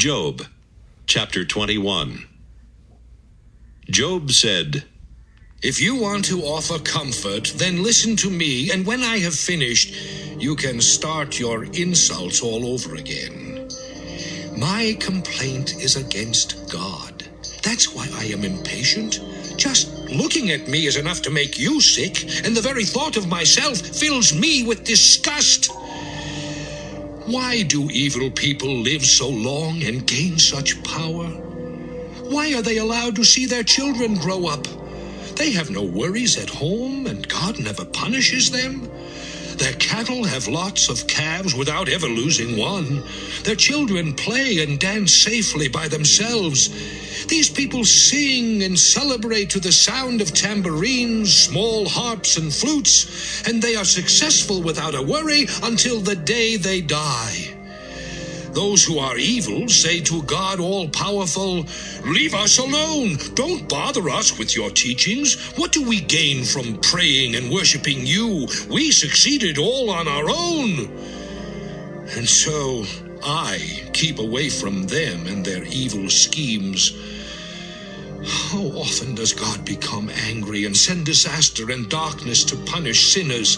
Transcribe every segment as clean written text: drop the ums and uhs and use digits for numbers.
Job, chapter 21. Job said, "If you want to offer comfort, then listen to me, and when I have finished, you can start your insults all over again. My complaint is against God. That's why I am impatient. Just looking at me is enough to make you sick, and the very thought of myself fills me with disgust. Why do evil people live so long and gain such power? Why are they allowed to see their children grow up? They have no worries at home, and God never punishes them. Their cattle have lots of calves without ever losing one. Their children play and dance safely by themselves. These people sing and celebrate to the sound of tambourines, small harps, and flutes, and they are successful without a worry until the day they die. Those who are evil say to God all-powerful, 'Leave us alone. Don't bother us with your teachings. What do we gain from praying and worshiping you? We succeeded all on our own.' And so I keep away from them and their evil schemes. How often does God become angry and send disaster and darkness to punish sinners?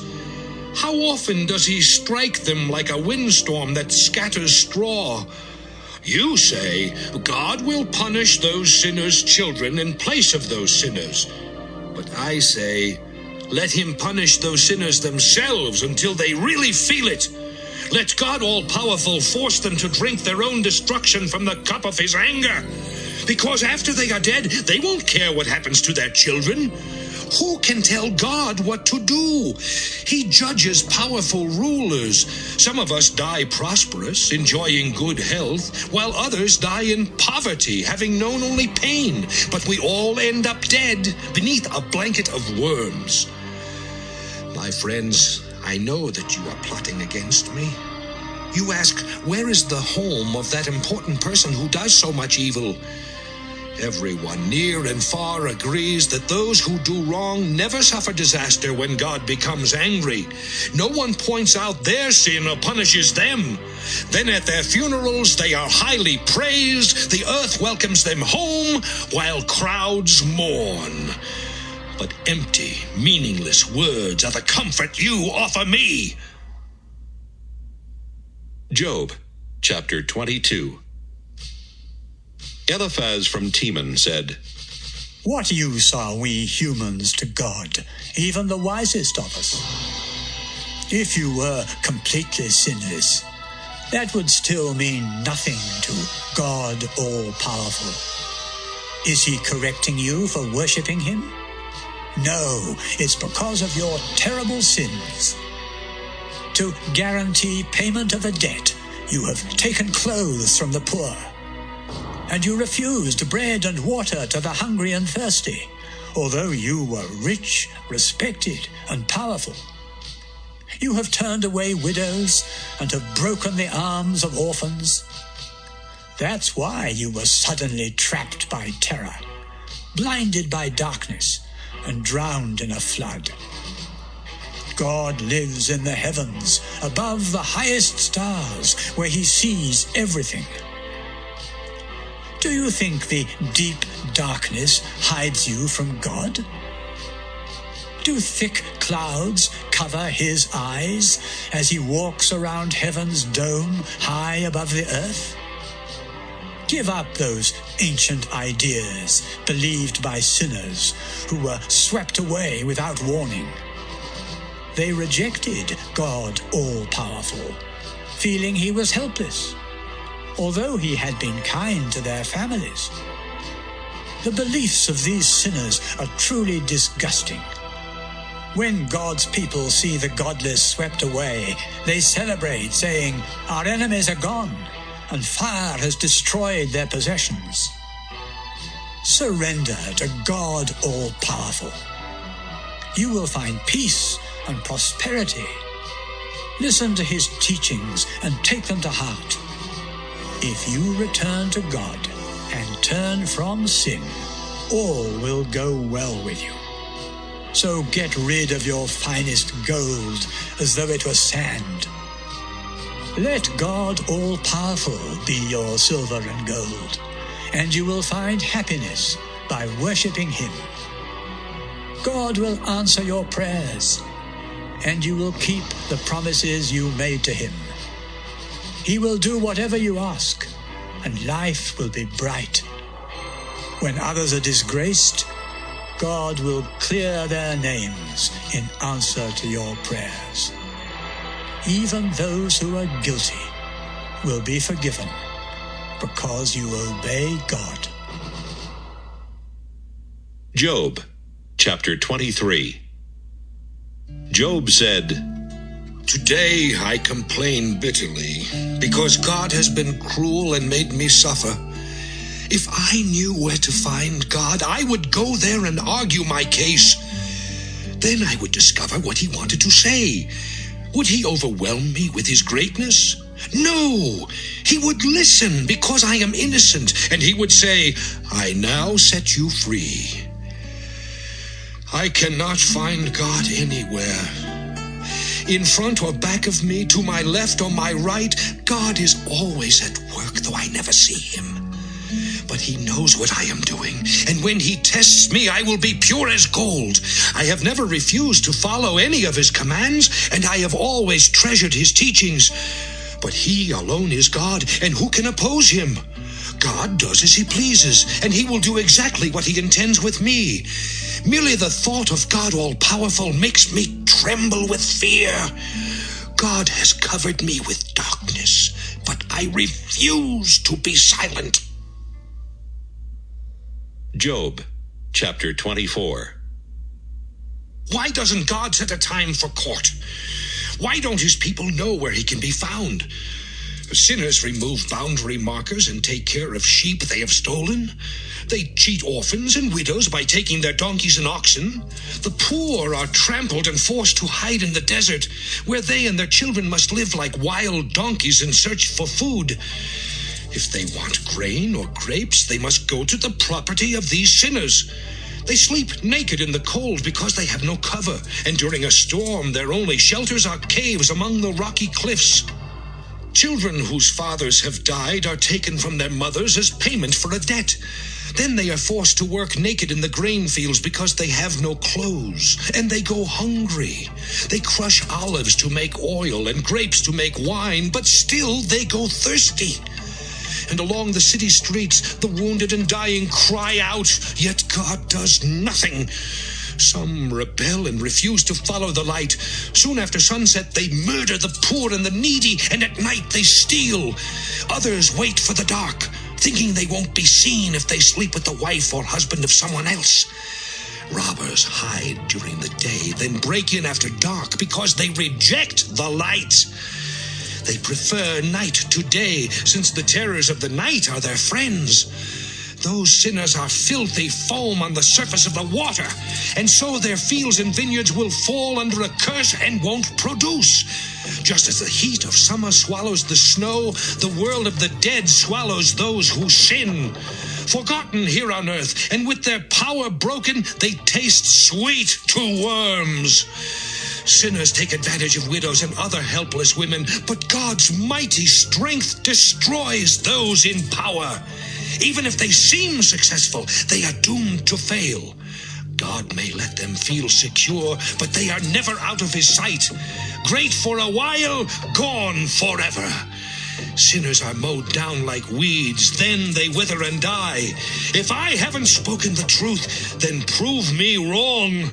How often does he strike them like a windstorm that scatters straw? You say, God will punish those sinners' children in place of those sinners. But I say, let him punish those sinners themselves until they really feel it. Let God all-powerful force them to drink their own destruction from the cup of his anger. Because after they are dead, they won't care what happens to their children. Who can tell God what to do? He judges powerful rulers. Some of us die prosperous, enjoying good health, while others die in poverty, having known only pain. But we all end up dead beneath a blanket of worms. My friends, I know that you are plotting against me. You ask, where is the home of that important person who does so much evil? Everyone near and far agrees that those who do wrong never suffer disaster when God becomes angry. No one points out their sin or punishes them. Then at their funerals they are highly praised, the earth welcomes them home, while crowds mourn. But empty, meaningless words are the comfort you offer me. Job, chapter 22. Eliphaz from Teman said, "What use are we humans to God, even the wisest of us? If you were completely sinless, that would still mean nothing to God all-powerful. Is he correcting you for worshipping him? No, it's because of your terrible sins. To guarantee payment of a debt, you have taken clothes from the poor. And you refused bread and water to the hungry and thirsty, although you were rich, respected, and powerful. You have turned away widows and have broken the arms of orphans. That's why you were suddenly trapped by terror, blinded by darkness, and drowned in a flood. God lives in the heavens, above the highest stars, where he sees everything. Do you think the deep darkness hides you from God? Do thick clouds cover his eyes as he walks around heaven's dome high above the earth? Give up those ancient ideas believed by sinners who were swept away without warning. They rejected God all-powerful, feeling he was helpless, although he had been kind to their families. The beliefs of these sinners are truly disgusting. When God's people see the godless swept away, they celebrate, saying, "Our enemies are gone, and fire has destroyed their possessions." Surrender to God all-powerful. You will find peace and prosperity. Listen to his teachings and take them to heart. If you return to God and turn from sin, all will go well with you. So get rid of your finest gold as though it were sand. Let God all-powerful be your silver and gold, and you will find happiness by worshiping him. God will answer your prayers, and you will keep the promises you made to him. He will do whatever you ask, and life will be bright. When others are disgraced, God will clear their names in answer to your prayers. Even those who are guilty will be forgiven because you obey God. Job, chapter 23. Job said, Today I complain bitterly, because God has been cruel and made me suffer. If I knew where to find God, I would go there and argue my case. Then I would discover what he wanted to say. Would he overwhelm me with his greatness? No, he would listen because I am innocent, and he would say, I now set you free. I cannot find God anywhere. In front or back of me, to my left or my right, God is always at work, though I never see him. But he knows what I am doing, and when he tests me, I will be pure as gold. I have never refused to follow any of his commands, and I have always treasured his teachings. But he alone is God, and who can oppose him? God does as he pleases, and he will do exactly what he intends with me. Merely the thought of God all-powerful makes me tremble with fear. God has covered me with darkness, but I refuse to be silent. Job, chapter 24. Why doesn't God set a time for court? Why don't his people know where he can be found? Sinners remove boundary markers and take care of sheep they have stolen. They cheat orphans and widows by taking their donkeys and oxen. The poor are trampled and forced to hide in the desert, where they and their children must live like wild donkeys in search for food. If they want grain or grapes, they must go to the property of these sinners. They sleep naked in the cold because they have no cover, and during a storm their only shelters are caves among the rocky cliffs. Children whose fathers have died are taken from their mothers as payment for a debt. Then they are forced to work naked in the grain fields because they have no clothes, and they go hungry. They crush olives to make oil and grapes to make wine, but still they go thirsty. And along the city streets, the wounded and dying cry out, yet God does nothing. Some rebel and refuse to follow the light. Soon after sunset, they murder the poor and the needy, and at night they steal. Others wait for the dark, thinking they won't be seen if they sleep with the wife or husband of someone else. Robbers hide during the day, then break in after dark because they reject the light. They prefer night to day, since the terrors of the night are their friends. Those sinners are filthy foam on the surface of the water, and so their fields and vineyards will fall under a curse and won't produce. Just as the heat of summer swallows the snow, the world of the dead swallows those who sin. Forgotten here on earth, and with their power broken, they taste sweet to worms. Sinners take advantage of widows and other helpless women, but God's mighty strength destroys those in power. Even if they seem successful, they are doomed to fail. God may let them feel secure, but they are never out of his sight. Great for a while, gone forever. Sinners are mowed down like weeds, then they wither and die. If I haven't spoken the truth, then prove me wrong.